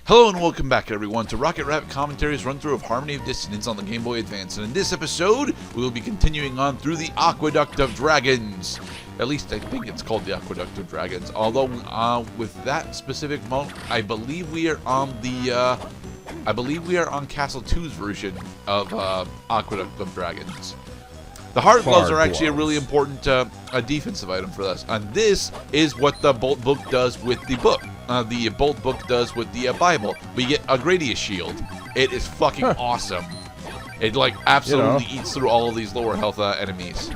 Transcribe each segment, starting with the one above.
Hello and welcome back everyone to Rocket Rabbit Commentaries run-through of Harmony of Dissonance on the Game Boy Advance. And in this episode, we will be continuing on through the Aqueduct of Dragons. At least I think it's called the Aqueduct of Dragons. Although, with that specific mode, I believe we are on Castle 2's version of Aqueduct of Dragons. The heart gloves are actually a really important defensive item for us. And this is what the Bolt book does with the book. The Bolt book does with the Bible. We get a Gradius shield. It is fucking awesome. It like absolutely eats through all of these lower health enemies.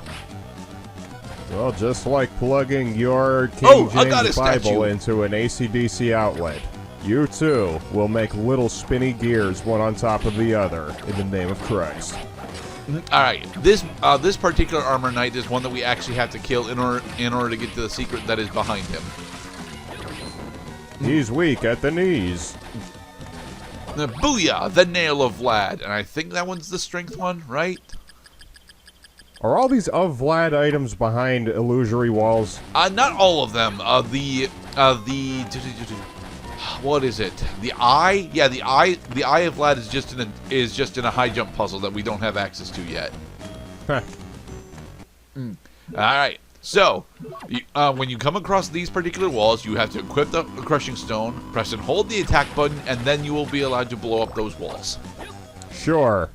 Well, just like plugging your King James Bible statue into an AC/DC outlet, you too will make little spinny gears one on top of the other in the name of Christ. Alright, this particular armor knight is one that we actually have to kill in order to get to the secret that is behind him. He's weak at the knees. Booyah! The Nail of Vlad. And I think that one's the strength one, right? Are all these of Vlad items behind illusory walls? Not all of them. What is it? The eye? Yeah, the eye of Vlad is just in a high jump puzzle that we don't have access to yet. Alright. So, when you come across these particular walls, you have to equip the crushing stone, press and hold the attack button, and then you will be allowed to blow up those walls. Sure.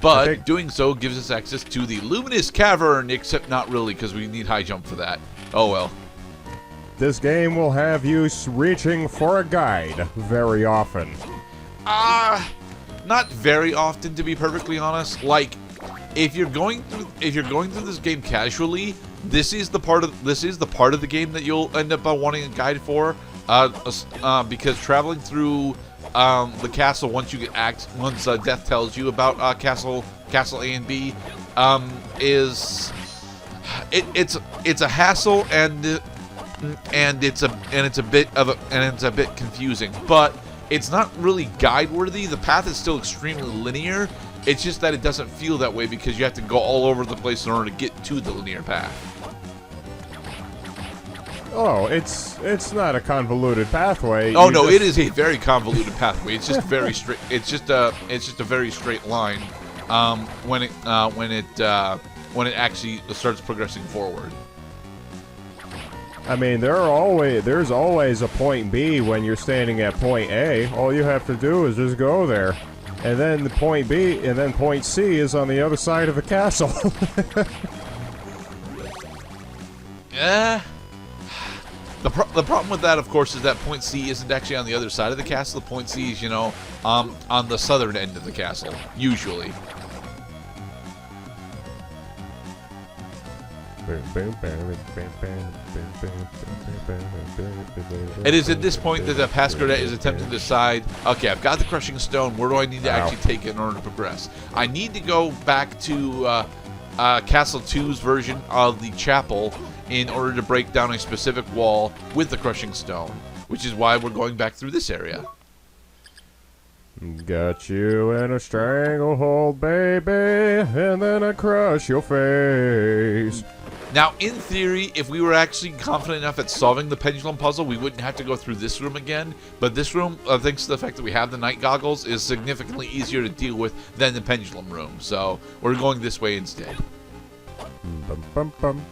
But doing so gives us access to the Luminous Cavern, except not really, because we need high jump for that. Oh well. This game will have you reaching for a guide very often. Not very often, to be perfectly honest. Like, if you're going through this game casually, this is the part of the game that you'll end up wanting a guide for, because traveling through the castle once Death tells you about Castle A and B, it's a hassle and it's a bit confusing, but it's not really guide worthy. The path is still extremely linear. It's just that it doesn't feel that way because you have to go all over the place in order to get to the linear path. Oh, it's not a convoluted pathway. Oh no, it is a very convoluted pathway. It's just very straight. It's just a very straight line. When it actually starts progressing forward. I mean, there's always a point B when you're standing at point A. All you have to do is just go there. And then the point B, and then point C is on the other side of the castle. Yeah. The problem with that, of course, is that point C isn't actually on the other side of the castle. The point C is, on the southern end of the castle, usually. It is at this point that the past Gerdat is attempting to decide, okay, I've got the crushing stone, where do I need to actually take it in order to progress? I need to go back to Castle 2's version of the chapel in order to break down a specific wall with the crushing stone, which is why we're going back through this area. Got you in a stranglehold, baby, and then I crush your face. Now, in theory, if we were actually confident enough at solving the pendulum puzzle, we wouldn't have to go through this room again. But this room, thanks to the fact that we have the night goggles, is significantly easier to deal with than the pendulum room. So, we're going this way instead. Bum bum bum.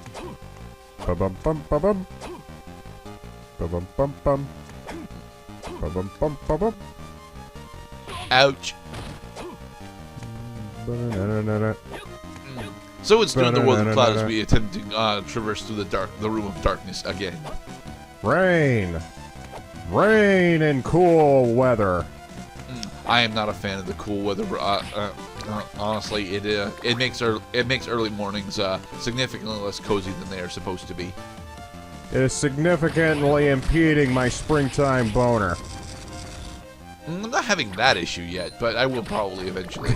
Bum bum bum bum bum. Bum bum bum bum. Bum bum bum bum bum. Ouch. So it's during the World of Cloud as we attempt to traverse through the room of darkness again. Rain and cool weather. I am not a fan of the cool weather. Honestly, it makes early mornings significantly less cozy than they are supposed to be. It is significantly impeding my springtime boner. I'm not having that issue yet, but I will probably eventually.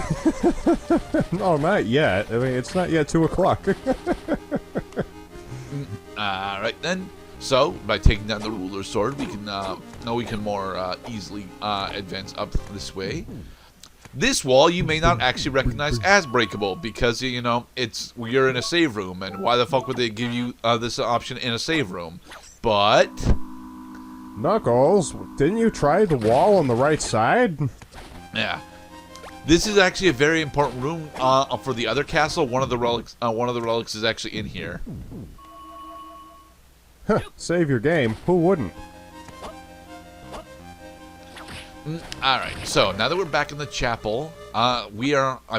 No, not yet. I mean, it's not yet 2 o'clock. Alright then. So, by taking down the ruler sword, we can more easily advance up this way. This wall you may not actually recognize as breakable because, you know, we're in a save room, and why the fuck would they give you this option in a save room? But Knuckles, didn't you try the wall on the right side? yeah, this is actually a very important room for the other castle. One of the relics is actually in here. Save your game. Who wouldn't? Alright, so now that we're back in the chapel, I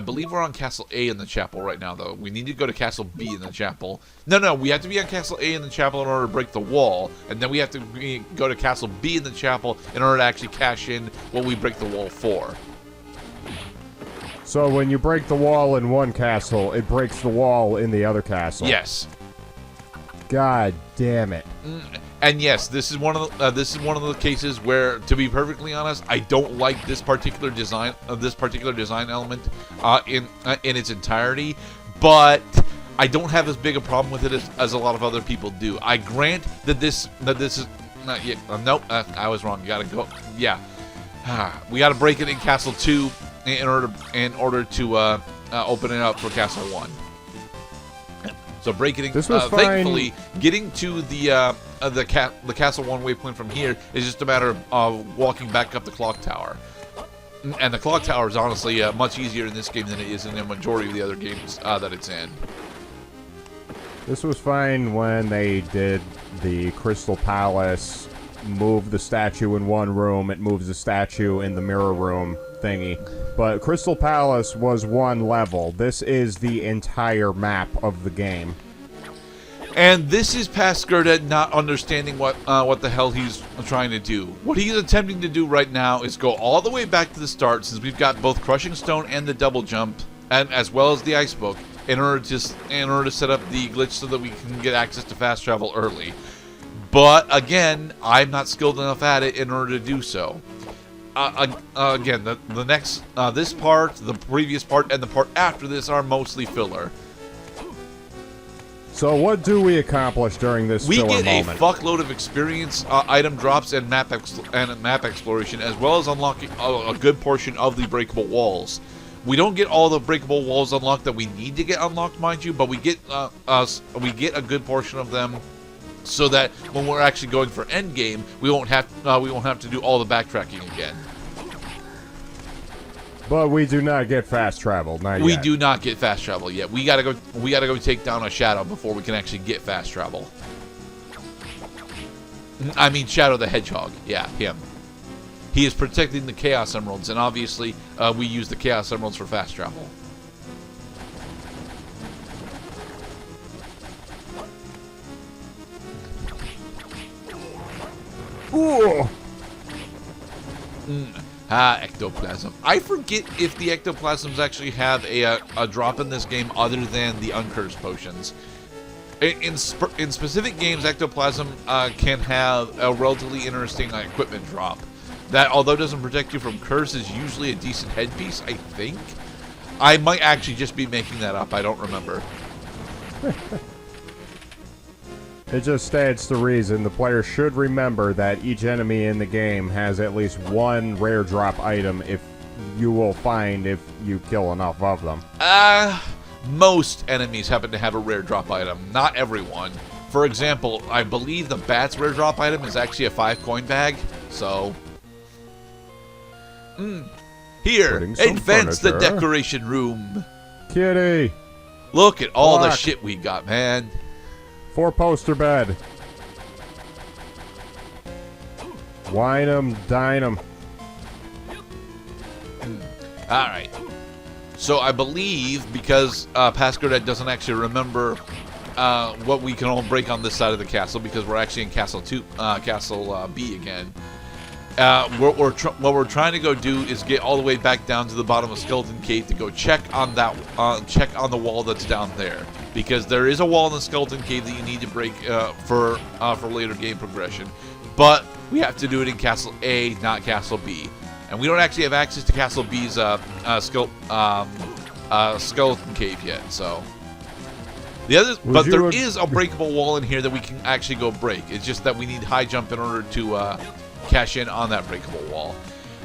believe we're on Castle A in the chapel right now, though. We need to go to Castle B in the chapel. No, we have to be on Castle A in the chapel in order to break the wall, and then we have to go to Castle B in the chapel in order to actually cash in what we break the wall for. So when you break the wall in one castle, it breaks the wall in the other castle. Yes. God damn it. And yes, this is one of the cases where, to be perfectly honest, I don't like this particular design element in its entirety, but I don't have as big a problem with it as a lot of other people do. I grant that this is not yet. Nope, I was wrong. You gotta go. Yeah, we gotta break it in Castle 2 in order to open it up for Castle 1. So breaking it. Thankfully, getting to the Castle 1 waypoint from here is just a matter of walking back up the clock tower. And the clock tower is honestly much easier in this game than it is in the majority of the other games that it's in. This was fine when they did the Crystal Palace, move the statue in one room, it moves the statue in the mirror room thingy. But Crystal Palace was one level. This is the entire map of the game. And this is past Gerdat not understanding what the hell he's trying to do. What he's attempting to do right now is go all the way back to the start, since we've got both Crushing Stone and the double jump, and as well as the ice book, in order to set up the glitch so that we can get access to fast travel early. But again, I'm not skilled enough at it in order to do so. Again, the next, this part, the previous part, and the part after this are mostly filler. So what do we accomplish during this filler moment? We get a fuckload of experience, item drops, and map exploration, as well as unlocking a good portion of the breakable walls. We don't get all the breakable walls unlocked that we need to get unlocked, mind you, but we get a good portion of them, so that when we're actually going for endgame, we won't have to do all the backtracking again. But we do not get fast travel. We do not get fast travel yet. We gotta go take down a Shadow before we can actually get fast travel. I mean Shadow the Hedgehog. Yeah, him. He is protecting the Chaos Emeralds, and obviously we use the Chaos Emeralds for fast travel. Ooh. Ectoplasm. I forget if the ectoplasms actually have a drop in this game other than the uncursed potions. In specific games, ectoplasm can have a relatively interesting equipment drop that, although doesn't protect you from curse, is usually a decent headpiece, I think. I might actually just be making that up. I don't remember. It just stands to reason the player should remember that each enemy in the game has at least one rare drop item if you will find if you kill enough of them. Most enemies happen to have a rare drop item. Not everyone. For example, I believe the bat's rare drop item is actually a 5-coin bag, so... Here, advance the decoration room. Kitty! Look at all the shit we got, man. 4-poster bed. Wine 'em, dine 'em. Alright. So I believe, because past Gerdat doesn't actually remember what we can all break on this side of the castle, because we're actually in Castle B again. What we're trying to go do is get all the way back down to the bottom of Skeleton Cave to go check on the wall that's down there, because there is a wall in the Skeleton Cave that you need to break for later game progression. But we have to do it in Castle A, not Castle B, and we don't actually have access to Castle B's Skeleton Cave yet. So but there is a breakable wall in here that we can actually go break. It's just that we need high jump in order to cash in on that breakable wall.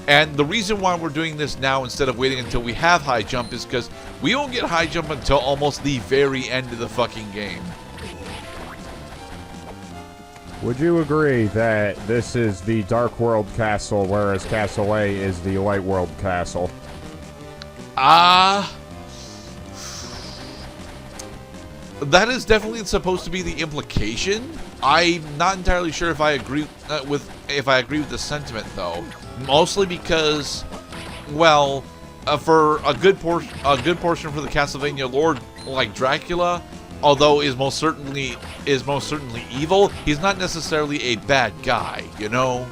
And the reason why we're doing this now instead of waiting until we have high jump is because we won't get high jump until almost the very end of the fucking game. Would you agree that this is the Dark World Castle, whereas Castle A is the Light World Castle? That is definitely supposed to be the implication. I'm not entirely sure if I agree with the sentiment, though. Mostly because, well, for a good portion for the Castlevania lore, like Dracula, although is most certainly evil, he's not necessarily a bad guy, you know?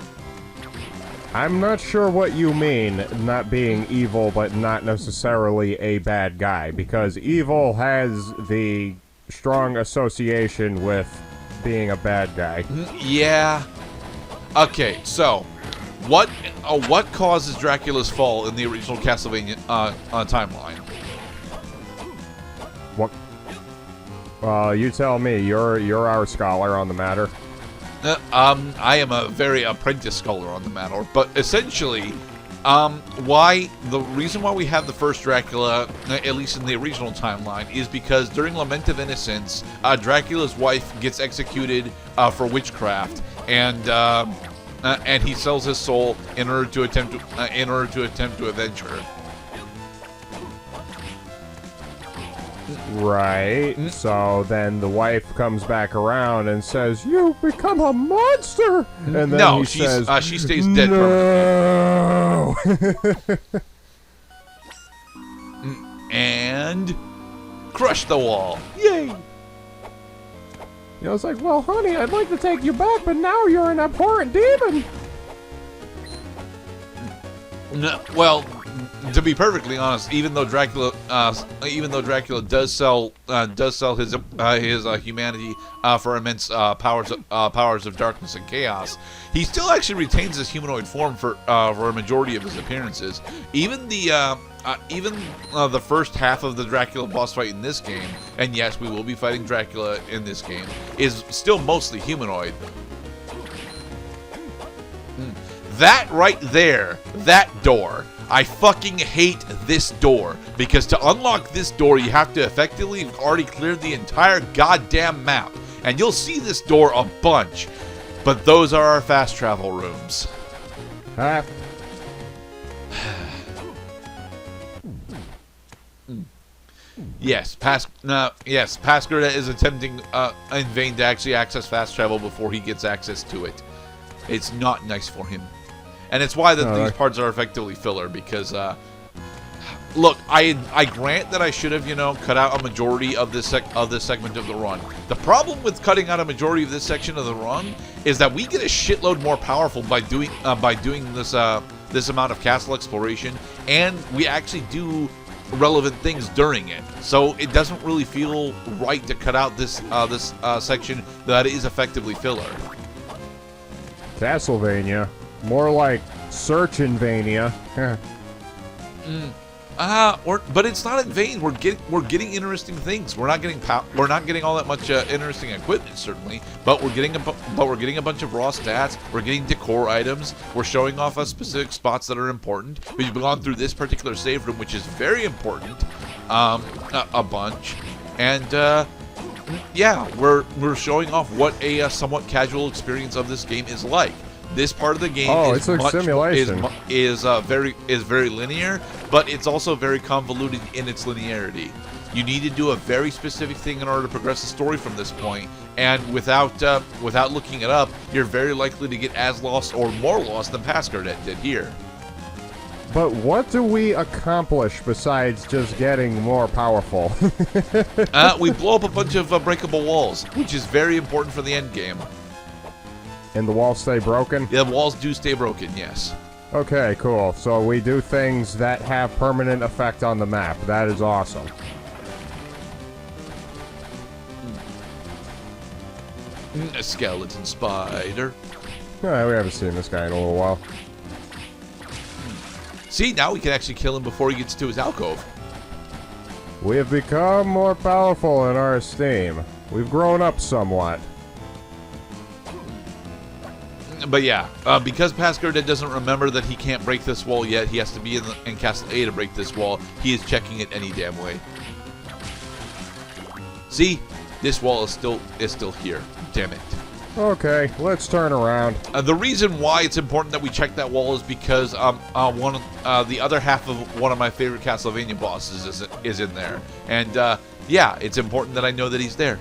I'm not sure what you mean, not being evil, but not necessarily a bad guy, because evil has the strong association with being a bad guy. Yeah. Okay, so what causes Dracula's fall in the original Castlevania timeline? What? You tell me. You're our scholar on the matter. I am a very apprentice scholar on the matter, but essentially, the reason why we have the first Dracula, at least in the original timeline, is because during Lament of Innocence, Dracula's wife gets executed for witchcraft, and he sells his soul in order to attempt to avenge her. Right. So then the wife comes back around and says, "You've become a monster." And then No, she says, she stays dead permanently. "No." And crush the wall. Yay! You know, it's like, "Well, honey, I'd like to take you back, but now you're an abhorrent demon." No, well, to be perfectly honest, even though Dracula does sell his humanity for immense powers of darkness and chaos, he still actually retains his humanoid form for a majority of his appearances. Even the first half of the Dracula boss fight in this game, and yes, we will be fighting Dracula in this game, is still mostly humanoid. That right there, that door. I fucking hate this door, because to unlock this door, you have to effectively have already cleared the entire goddamn map. And you'll see this door a bunch, but those are our fast travel rooms. Yes, Gerdat is attempting in vain to actually access fast travel before he gets access to it. It's not nice for him. And it's why that these parts are effectively filler, because, look, I grant that I should have, cut out a majority of this segment of the run. The problem with cutting out a majority of this section of the run is that we get a shitload more powerful by doing this amount of castle exploration, and we actually do relevant things during it. So it doesn't really feel right to cut out this section that is effectively filler. Castlevania. More like Search-in-Vania. But it's not in vain. We're getting interesting things. We're not getting all that much interesting equipment, certainly. But we're getting a bunch of raw stats. We're getting decor items. We're showing off us specific spots that are important. We've gone through this particular save room, which is very important, a bunch, and yeah, we're showing off what a somewhat casual experience of this game is like. This part of the game it's a simulation. is very linear, but it's also very convoluted in its linearity. You need to do a very specific thing in order to progress the story from this point, and without looking it up, you're very likely to get as lost or more lost than Gerdat did here. But what do we accomplish besides just getting more powerful? We blow up a bunch of breakable walls, which is very important for the end game. And the walls stay broken? The walls do stay broken, yes. Okay, cool. So we do things that have permanent effect on the map. That is awesome. A skeleton spider. We haven't seen this guy in a little while. See, now we can actually kill him before he gets to his alcove. We have become more powerful in our esteem. We've grown up somewhat. But yeah, because Gerdat doesn't remember that he can't break this wall yet, he has to be in Castle A to break this wall. He is checking it any damn way. See, this wall is still here. Damn it. Okay, let's turn around. The reason why it's important that we check that wall is because the other half of one of my favorite Castlevania bosses is in there, and yeah, it's important that I know that he's there.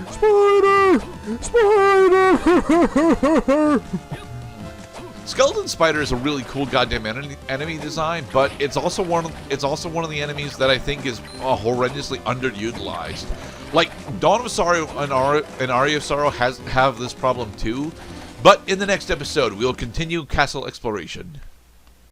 Spider! Spider! Skeleton Spider is a really cool goddamn enemy design, but it's also one of the enemies that I think is horrendously underutilized. Like Dawn of Sorrow and Aria of Sorrow have this problem too, but in the next episode we'll continue castle exploration.